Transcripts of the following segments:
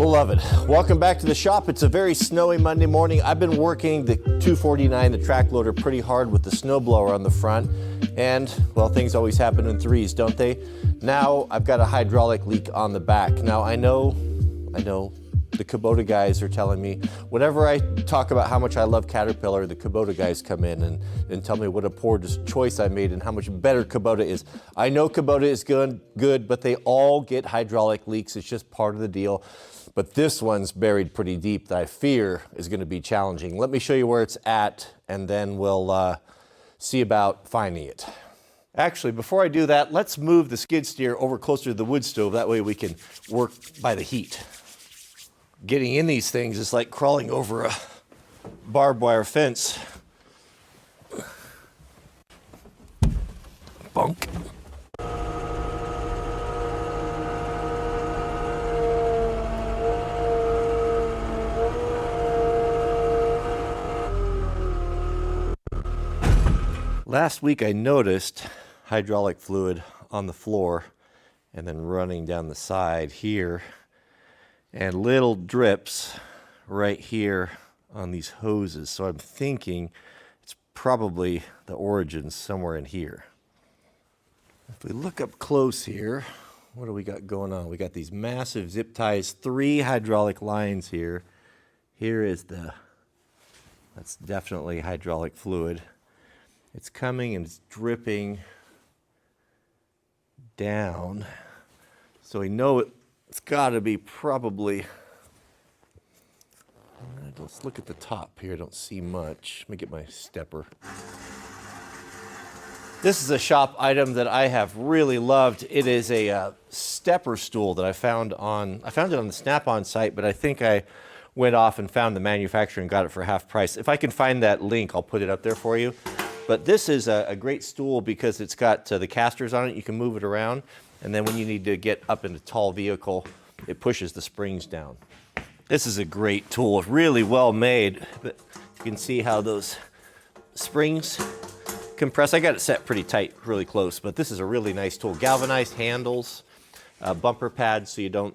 Beloved, welcome back to the shop. It's a very snowy Monday morning. I've been working the 249, the track loader, pretty hard with the snowblower on the front. And, well, things always happen in threes, don't they? Now I've got a hydraulic leak on the back. Now I know, the Kubota guys are telling me, whenever I talk about how much I love Caterpillar, the Kubota guys come in and tell me what a poor choice I made and how much better Kubota is. I know Kubota is good, but they all get hydraulic leaks. It's just part of the deal. But this one's buried pretty deep that I fear is going to be challenging. Let me show you where it's at, and then we'll see about finding it. Actually, before I do that, let's move the skid steer over closer to the wood stove. That way we can work by the heat. Getting in these things is like crawling over a barbed wire fence. Bunk. Last week I noticed hydraulic fluid on the floor and then running down the side here and little drips right here on these hoses. So I'm thinking it's probably the origin somewhere in here. If we look up close here, what do we got going on? We got these massive zip ties, 3 hydraulic lines here. Here is that's definitely hydraulic fluid. It's coming and it's dripping down. So we know it's got to be probably, let's look at the top here. I don't see much. Let me get my stepper. This is a shop item that I have really loved. It is a stepper stool that I found it on the Snap-on site, but I think I went off and found the manufacturer and got it for half price. If I can find that link, I'll put it up there for you. But this is a great stool because it's got the casters on it. You can move it around. And then when you need to get up in a tall vehicle, it pushes the springs down. This is a great tool, really well made. But you can see how those springs compress. I got it set pretty tight, really close. But this is a really nice tool. Galvanized handles, bumper pads so you don't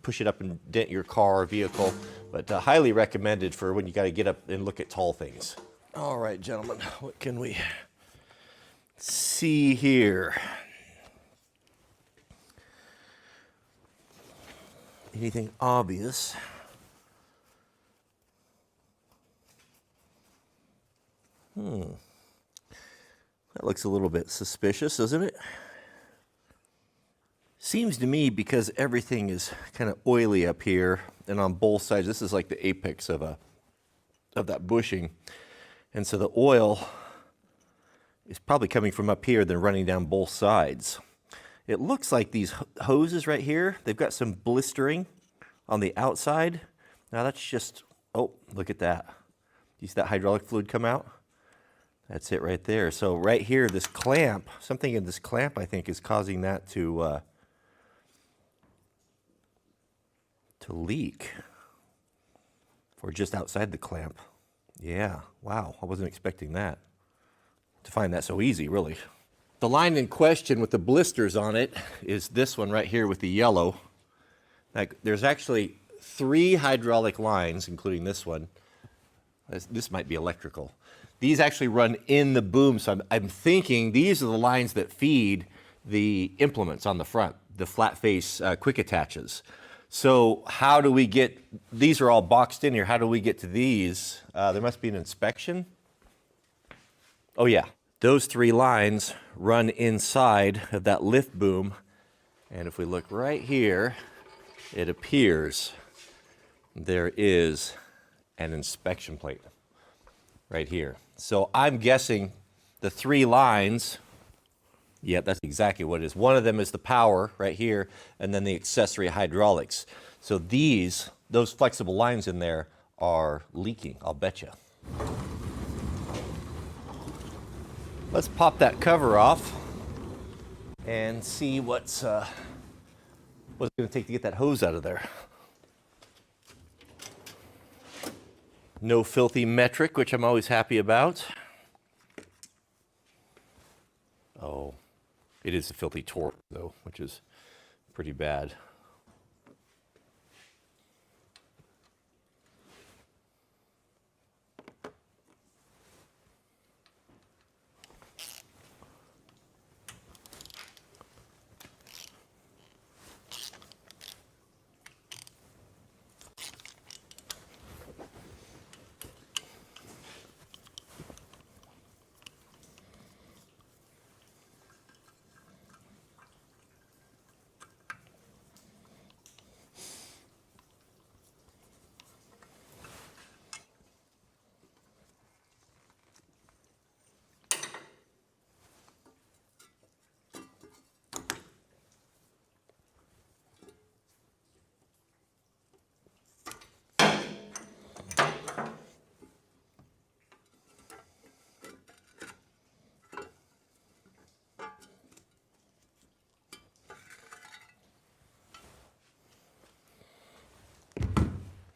push it up and dent your car or vehicle. But highly recommended for when you got to get up and look at tall things. All right, gentlemen, what can we see here? Anything obvious? That looks a little bit suspicious, doesn't it? Seems to me because everything is kind of oily up here and on both sides. This is like the apex of that bushing. And so the oil is probably coming from up here, then running down both sides. It looks like these hoses right here, they've got some blistering on the outside. Now that's just, oh, look at that. You see that hydraulic fluid come out? That's it right there. So right here, this clamp, something in this clamp, I think, is causing that to leak. Or just outside the clamp. Yeah, wow, I wasn't expecting that. To find that so easy, really. The line in question with the blisters on it is this one right here with the yellow. Like, there's actually 3 hydraulic lines, including this one. This might be electrical. These actually run in the boom, so I'm thinking these are the lines that feed the implements on the front, the flat face quick attaches. So how do we get, these are all boxed in here, how do we get to these? There must be an inspection. Oh yeah, those 3 lines run inside of that lift boom. And if we look right here, it appears there is an inspection plate right here. So I'm guessing the 3 lines, yeah, that's exactly what it is. One of them is the power right here, and then the accessory hydraulics. So those flexible lines in there are leaking, I'll bet you. Let's pop that cover off and see what's it going to take to get that hose out of there. No filthy metric, which I'm always happy about. Oh. It is a filthy torque, though, which is pretty bad.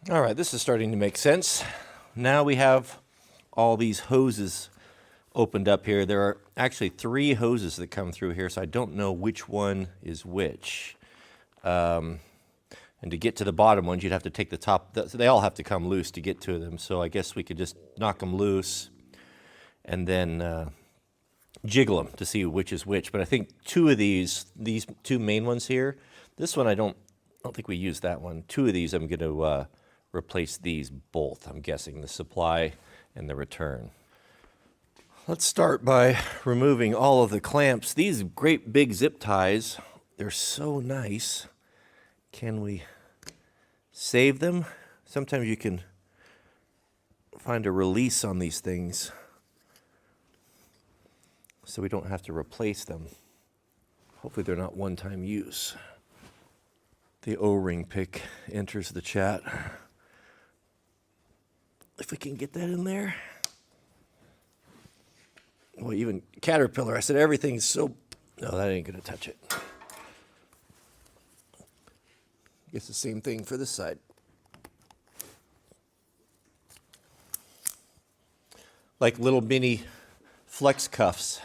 All right, this is starting to make sense. Now we have all these hoses opened up here. There are actually 3 hoses that come through here, so I don't know which one is which. And to get to the bottom ones, you'd have to take the top. They all have to come loose to get to them, so I guess we could just knock them loose and then jiggle them to see which is which. But I think 2 of these 2 main ones here, this one I don't think we use that one. 2 of these I'm going to replace these both, I'm guessing, the supply and the return. Let's start by removing all of the clamps. These great big zip ties, they're so nice. Can we save them? Sometimes you can find a release on these things so we don't have to replace them. Hopefully they're not one-time use. The O-ring pick enters the chat. If we can get that in there. Well, even Caterpillar, I said everything's so... No, that ain't gonna touch it. Guess the same thing for this side. Like little mini flex cuffs.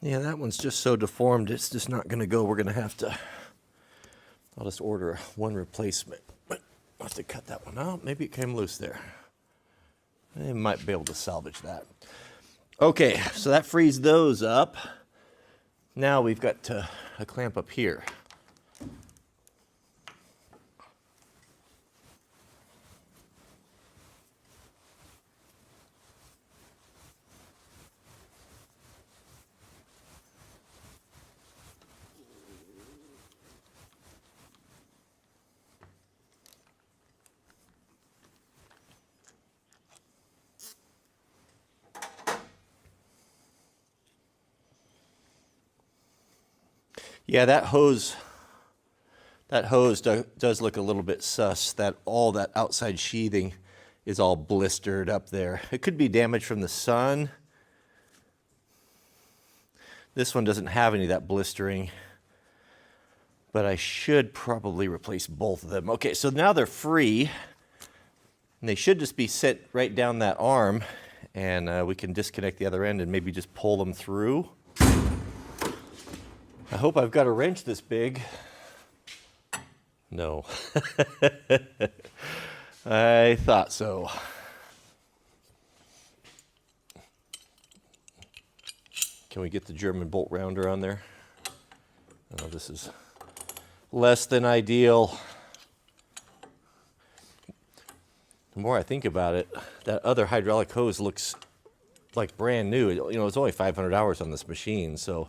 Yeah, that one's just so deformed, it's just not going to go. We're going to have to, I'll just order one replacement. But I'll have to cut that one out. Maybe it came loose there. I might be able to salvage that. Okay, so that frees those up. Now we've got a clamp up here. Yeah, that hose does look a little bit sus. All that outside sheathing is all blistered up there. It could be damage from the sun. This one doesn't have any of that blistering, but I should probably replace both of them. Okay, so now they're free, and they should just be set right down that arm, and we can disconnect the other end and maybe just pull them through. I hope I've got a wrench this big. No. I thought so. Can we get the German bolt rounder on there? Oh, this is less than ideal. The more I think about it, that other hydraulic hose looks like brand new. You know, it's only 500 hours on this machine, so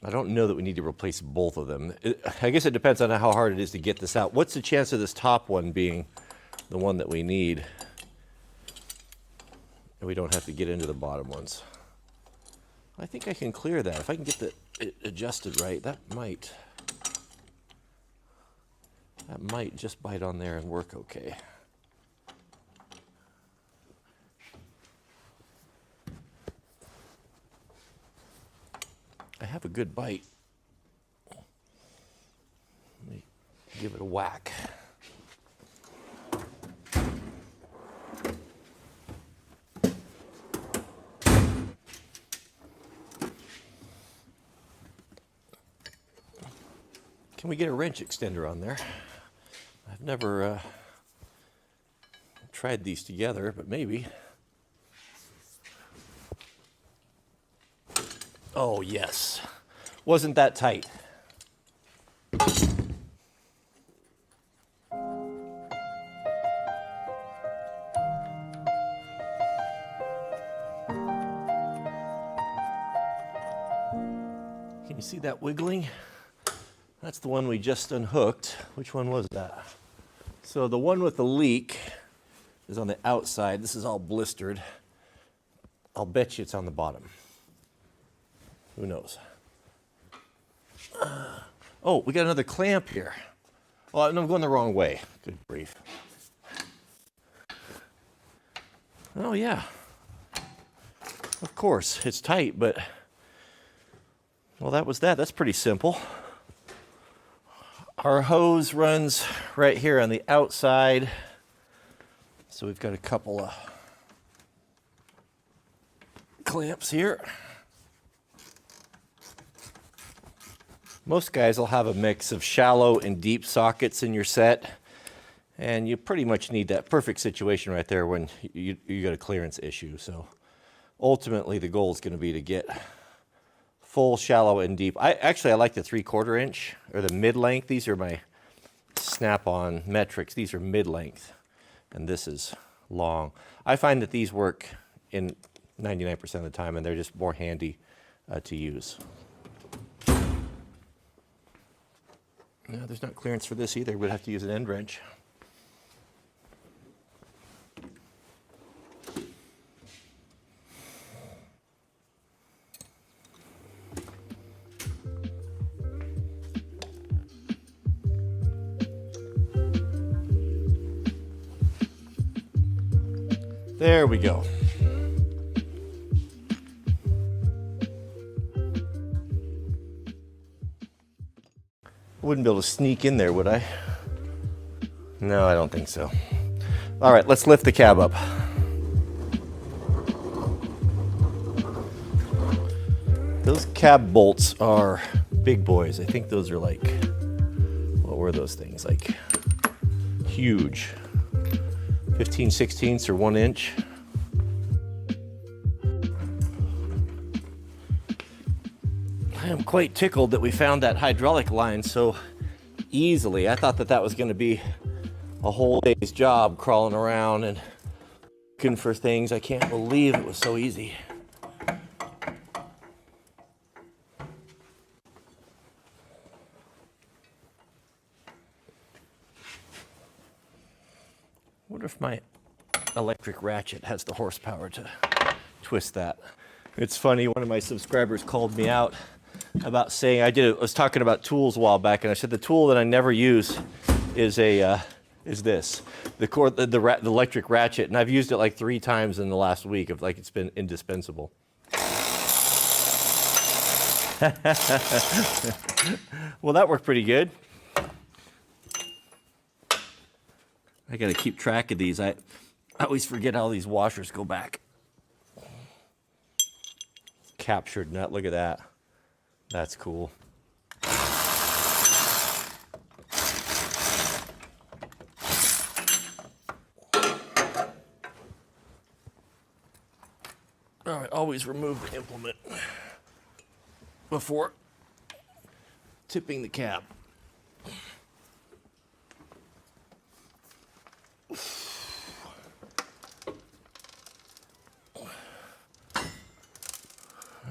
I don't know that we need to replace both of them. I guess it depends on how hard it is to get this out. What's the chance of this top one being the one that we need? And we don't have to get into the bottom ones. I think I can clear that. If I can get it adjusted right, that might just bite on there and work okay. I have a good bite. Let me give it a whack. Can we get a wrench extender on there? I've never tried these together, but maybe. Oh, yes. Wasn't that tight? Can you see that wiggling? That's the one we just unhooked. Which one was that? So the one with the leak is on the outside. This is all blistered. I'll bet you it's on the bottom. Who knows? Oh, we got another clamp here. Oh, no, I'm going the wrong way. Good grief. Oh yeah, of course, it's tight, but, well, that was that. That's pretty simple. Our hose runs right here on the outside. So we've got a couple of clamps here. Most guys will have a mix of shallow and deep sockets in your set, and you pretty much need that perfect situation right there when you got a clearance issue. So ultimately the goal is going to be to get full, shallow, and deep. I like the 3/4 inch or the mid-length. These are my Snap-on metrics. These are mid-length, and this is long. I find that these work in 99% of the time, and they're just more handy to use. No, there's not clearance for this either. We'd have to use an end wrench. There we go. I wouldn't be able to sneak in there, would I? No, I don't think so. All right, let's lift the cab up. Those cab bolts are big boys. I think those are like, what were those things? Like huge. 15/16 or 1 inch. I am quite tickled that we found that hydraulic line so easily. I thought that that was going to be a whole day's job crawling around and looking for things. I can't believe it was so easy. I wonder if my electric ratchet has the horsepower to twist that. It's funny, one of my subscribers called me out about saying, I was talking about tools a while back, and I said the tool that I never use is this, the electric ratchet, and I've used it like 3 times in the last week. Like it's been indispensable. Well, that worked pretty good. I got to keep track of these. I always forget how these washers go back. Captured nut, look at that. That's cool. All right, always remove the implement before tipping the cab.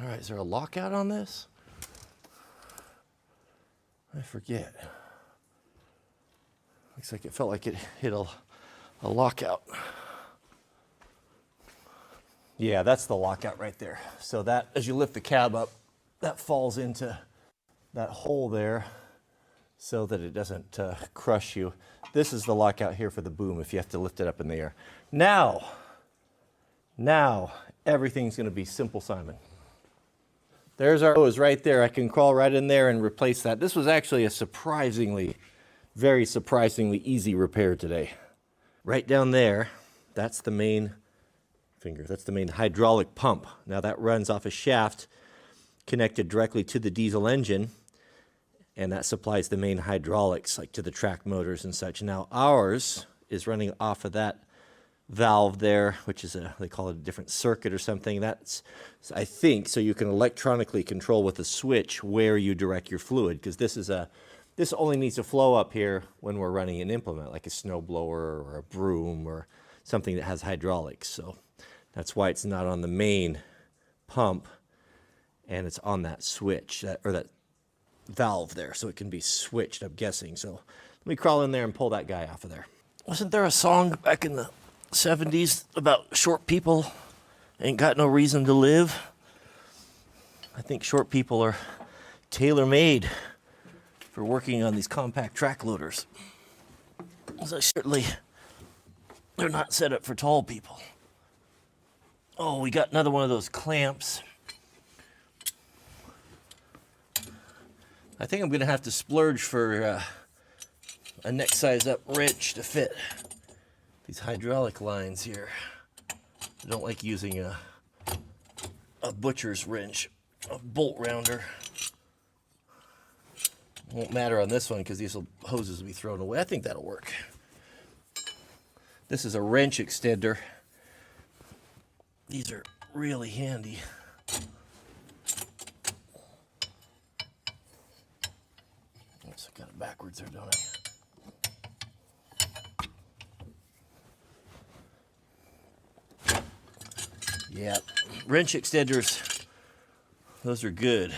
All right, is there a lockout on this? I forget. Looks like it felt like it hit a lockout. Yeah, that's the lockout right there. So that, as you lift the cab up, that falls into that hole there so that it doesn't crush you. This is the lockout here for the boom if you have to lift it up in the air. Now everything's going to be simple, Simon. There's our hose right there. I can crawl right in there and replace that. This was actually a very surprisingly easy repair today. Right down there, that's the main finger. That's the main hydraulic pump. Now that runs off a shaft connected directly to the diesel engine, and that supplies the main hydraulics, like to the track motors and such. Now ours is running off of that valve there, which is they call it a different circuit or something. That's, I think, so you can electronically control with a switch where you direct your fluid, because this only needs to flow up here when we're running an implement like a snow blower or a broom or something that has hydraulics. So that's why it's not on the main pump, and it's on that switch or that valve there, so it can be switched, I'm guessing. So let me crawl in there and pull that guy off of there. Wasn't there a song back in the 70s about short people ain't got no reason to live? I think short people are tailor-made for working on these compact track loaders. So certainly they're not set up for tall people. Oh, we got another one of those clamps. I think I'm going to have to splurge for a next size up wrench to fit these hydraulic lines here. I don't like using a butcher's wrench, a bolt rounder. Won't matter on this one because these hoses will be thrown away. I think that'll work. This is a wrench extender. These are really handy. Oops, I got it backwards there, don't I? Yeah, wrench extenders, those are good.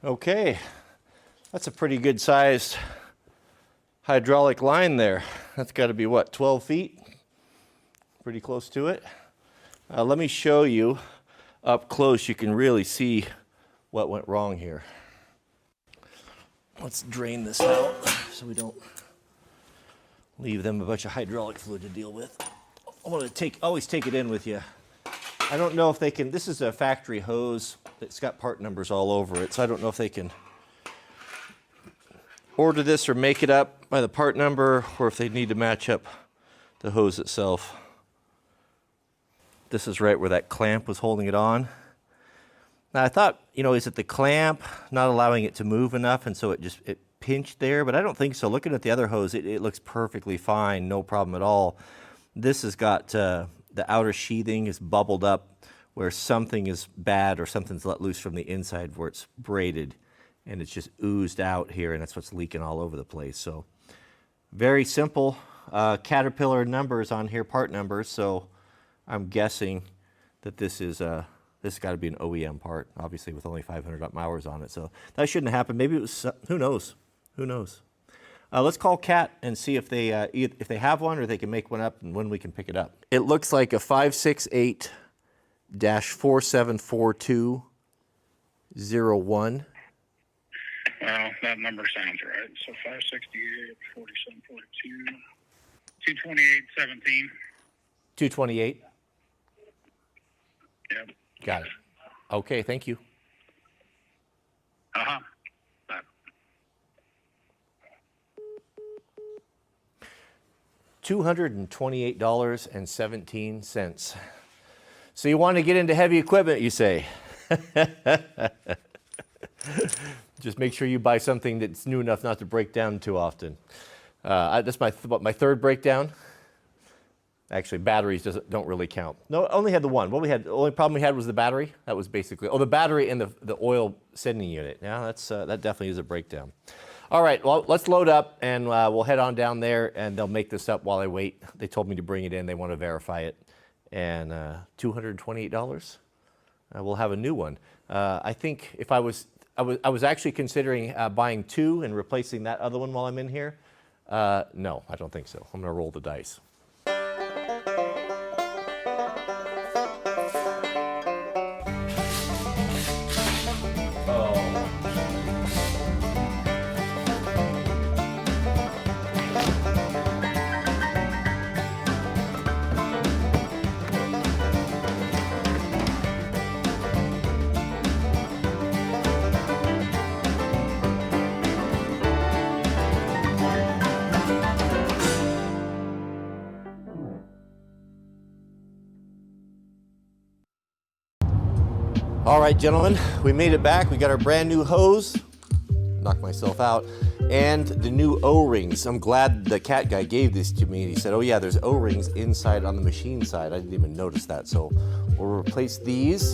Okay, that's a pretty good sized hydraulic line there. That's got to be what, 12 feet? Pretty close to it. Let me show you up close. You can really see what went wrong here. Let's drain this out so we don't leave them a bunch of hydraulic fluid to deal with. I want to always take it in with you. I don't know if they can, this is a factory hose that's got part numbers all over it, so I don't know if they can order this or make it up by the part number, or if they need to match up the hose itself. This is right where that clamp was holding it on. Now I thought, is it the clamp not allowing it to move enough, and so it pinched there? But I don't think so. Looking at the other hose, it looks perfectly fine, no problem at all. This has got the outer sheathing is bubbled up where something is bad or something's let loose from the inside where it's braided, and it's just oozed out here, and that's what's leaking all over the place. So very simple Caterpillar numbers on here, part numbers. So I'm guessing that this has got to be an OEM part, obviously with only 500 hours on it. So that shouldn't happen. Maybe it was, who knows? Who knows? Let's call Cat and see if they have one or they can make one up and when we can pick it up. It looks like a 568-474201. Well, that number sounds right. So 568, 4742, 228.17. 228? Yep. Got it. Okay, thank you. Uh-huh. $228.17. So you want to get into heavy equipment, you say? Just make sure you buy something that's new enough not to break down too often. That's my third breakdown. Actually, batteries don't really count. No, only had the one. The only problem we had was the battery. That was basically, the battery and the oil sending unit. Yeah, that definitely is a breakdown. All right, well, let's load up and we'll head on down there and they'll make this up while I wait. They told me to bring it in. They want to verify it. And $228, we'll have a new one. I think if I was actually considering buying two and replacing that other one while I'm in here. No, I don't think so. I'm going to roll the dice. All right, gentlemen, we made it back. We got our brand new hose, knocked myself out, and the new O-rings. I'm glad the Cat guy gave this to me. He said, oh yeah, there's O-rings inside on the machine side. I didn't even notice that. So we'll replace these,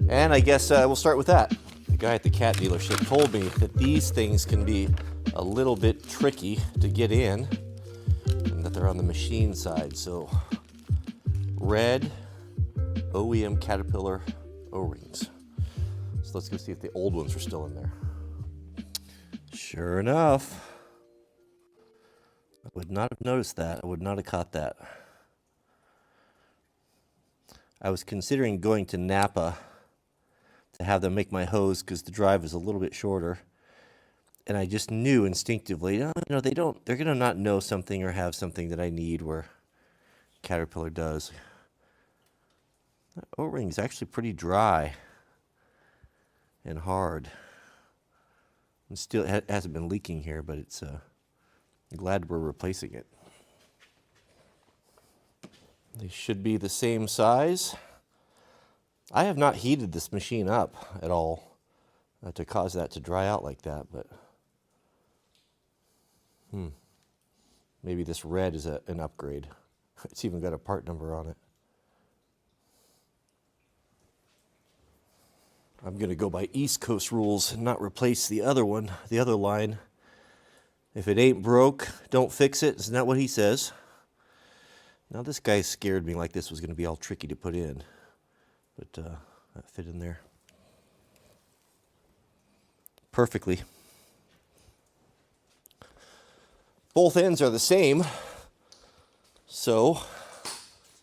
and I guess we'll start with that. The guy at the Cat dealership told me that these things can be a little bit tricky to get in, and that they're on the machine side. So red OEM Caterpillar O-rings. So let's go see if the old ones are still in there. Sure enough. I would not have noticed that. I would not have caught that. I was considering going to Napa to have them make my hose because the drive is a little bit shorter. And I just knew instinctively, they're going to not know something or have something that I need where Caterpillar does. That O-ring's actually pretty dry and hard. And still, it hasn't been leaking here, but it's, I'm glad we're replacing it. They should be the same size. I have not heated this machine up at all to cause that to dry out like that, but maybe this red is an upgrade. It's even got a part number on it. I'm going to go by East Coast rules and not replace the other one, the other line. If it ain't broke, don't fix it. Isn't that what he says? Now this guy scared me like this was going to be all tricky to put in. But that fit in there perfectly. Both ends are the same, so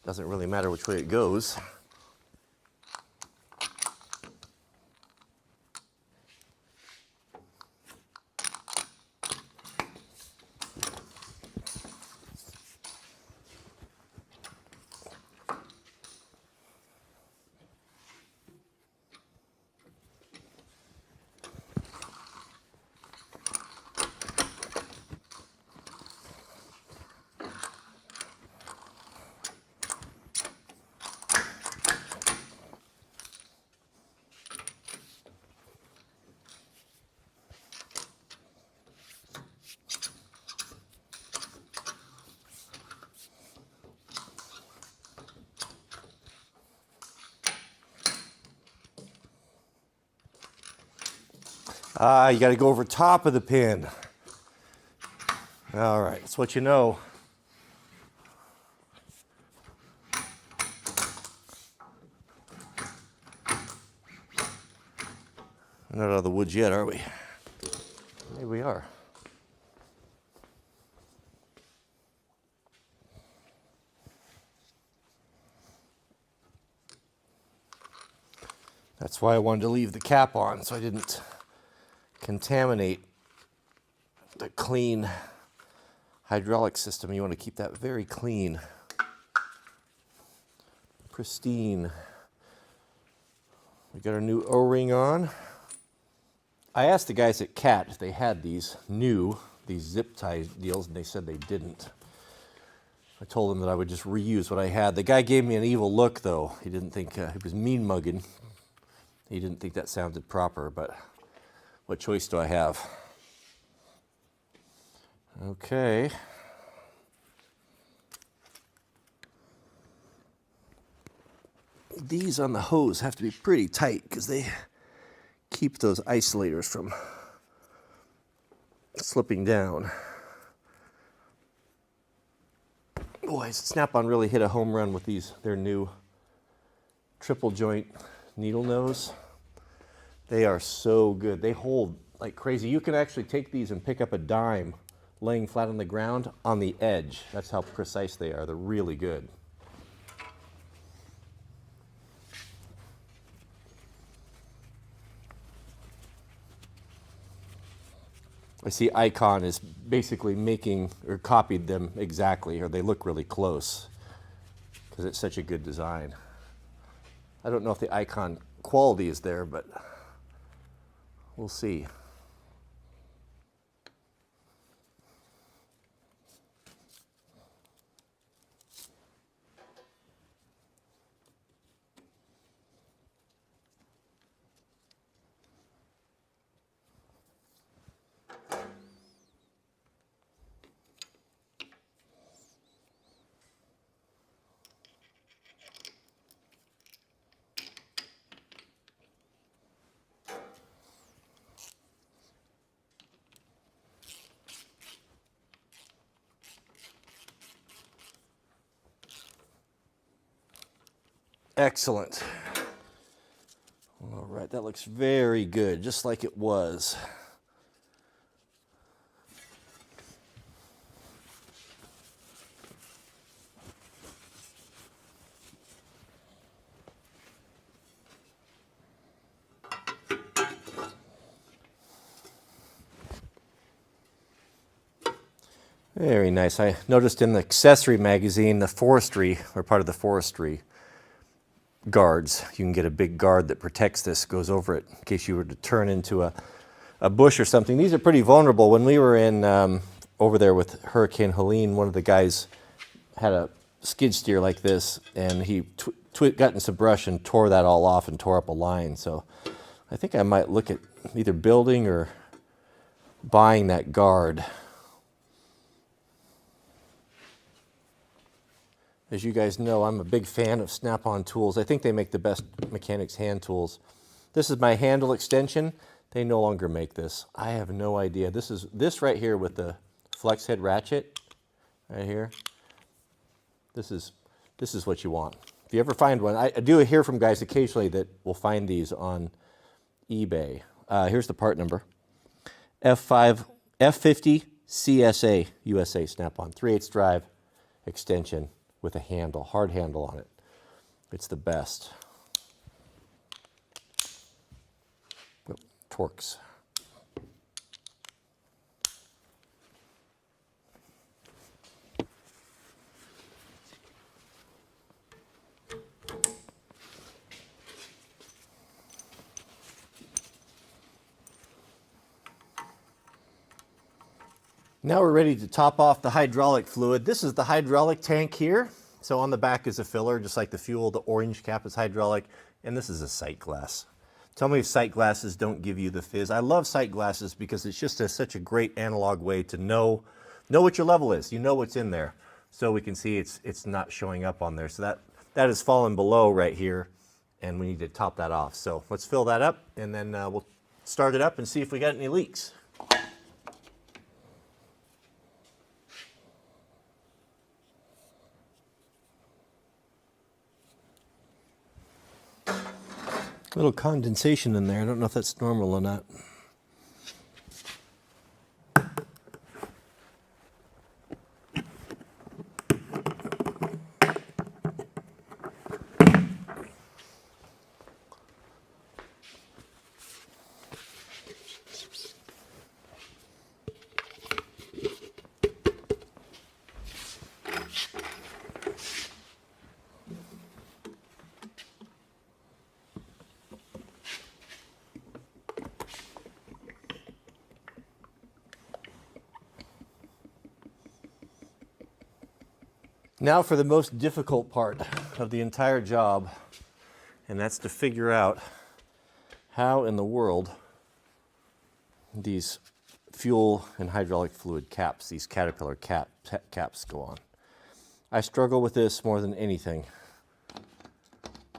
doesn't really matter which way it goes. You got to go over top of the pin. All right, that's what you know. We're not out of the woods yet, are we? Maybe we are. That's why I wanted to leave the cap on, so I didn't contaminate the clean hydraulic system. You want to keep that very clean, pristine. We got our new O-ring on. I asked the guys at CAT if they had these zip tie deals, and they said they didn't. I told them that I would just reuse what I had. The guy gave me an evil look, though. He didn't think, he was mean mugging. He didn't think that sounded proper, but what choice do I have? Okay. These on the hose have to be pretty tight because they keep those isolators from slipping down. Boy, Snap-on really hit a home run with their new triple joint needle nose. They are so good. They hold like crazy. You can actually take these and pick up a dime laying flat on the ground on the edge. That's how precise they are. They're really good. I see Icon is basically making or copied them exactly, or they look really close because it's such a good design. I don't know if the Icon quality is there, but we'll see. Excellent. All right, that looks very good, just like it was. Very nice. I noticed in the accessory magazine, the forestry, or part of the forestry guards. You can get a big guard that protects this, goes over it in case you were to turn into a bush or something. These are pretty vulnerable. When we were in over there with Hurricane Helene, one of the guys had a skid steer like this, and he got in some brush and tore that all off and tore up a line. So I think I might look at either building or buying that guard. As you guys know, I'm a big fan of Snap-on tools. I think they make the best mechanics hand tools. This is my handle extension. They no longer make this. I have no idea. This right here with the flex head ratchet right here. This is what you want. If you ever find one, I do hear from guys occasionally that will find these on eBay. Here's the part number. F50 CSA USA Snap-on 3/8 drive extension with a handle, hard handle on it. It's the best. Torx. Now we're ready to top off the hydraulic fluid. This is the hydraulic tank here. So on the back is a filler, just like the fuel. The orange cap is hydraulic, and this is a sight glass. Tell me if sight glasses don't give you the fizz. I love sight glasses because it's just such a great analog way to know what your level is. You know what's in there. So we can see it's not showing up on there. So that has fallen below right here, and we need to top that off. So let's fill that up, and then we'll start it up and see if we got any leaks. A little condensation in there. I don't know if that's normal or not. Now for the most difficult part of the entire job, and that's to figure out how in the world these fuel and hydraulic fluid caps, these Caterpillar caps go on. I struggle with this more than anything.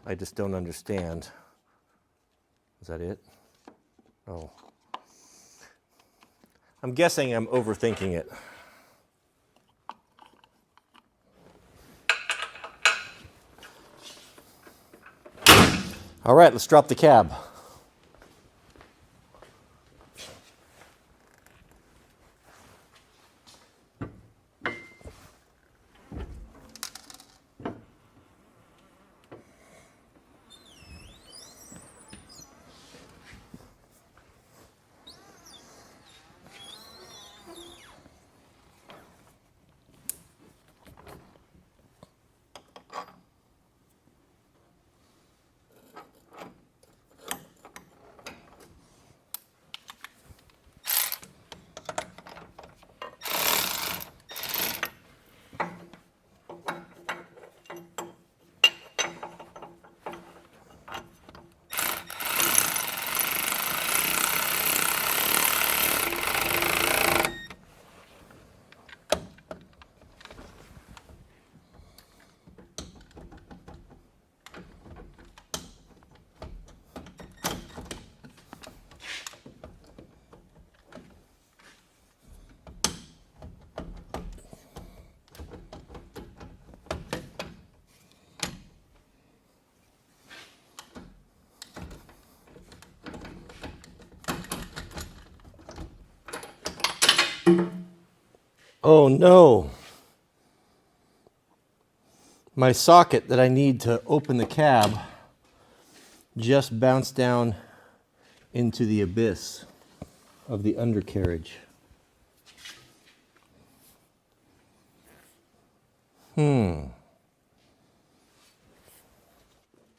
I just don't understand. Is that it? Oh. I'm guessing I'm overthinking it. All right, let's drop the cab. Oh no. My socket that I need to open the cab just bounced down into the abyss of the undercarriage.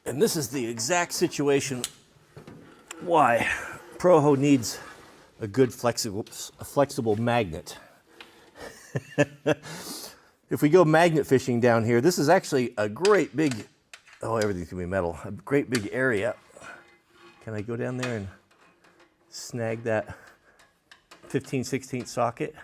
And this is the exact situation why Proho needs a good flexible magnet. If we go magnet fishing down here, this is actually a great big, oh, everything's gonna be metal, a great big area. Can I go down there and snag that 15/16 socket?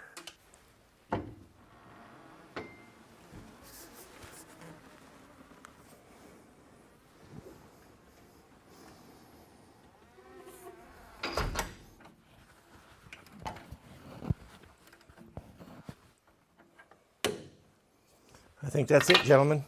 I think that's it, gentlemen.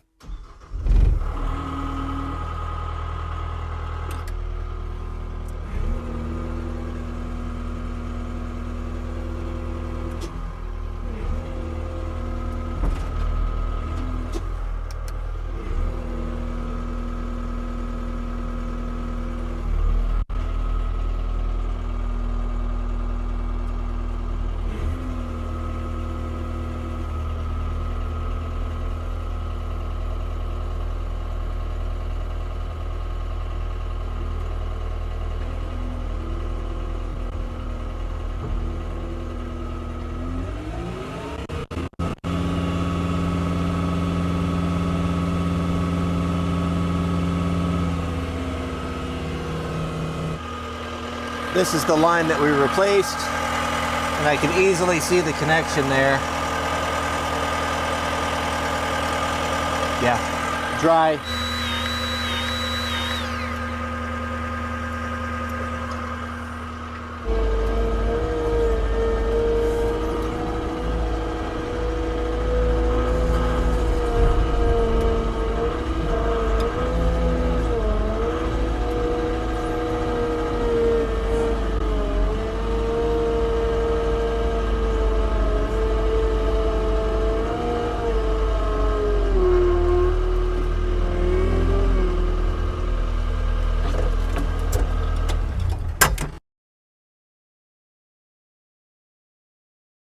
This is the line that we replaced, and I can easily see the connection there. Yeah, dry.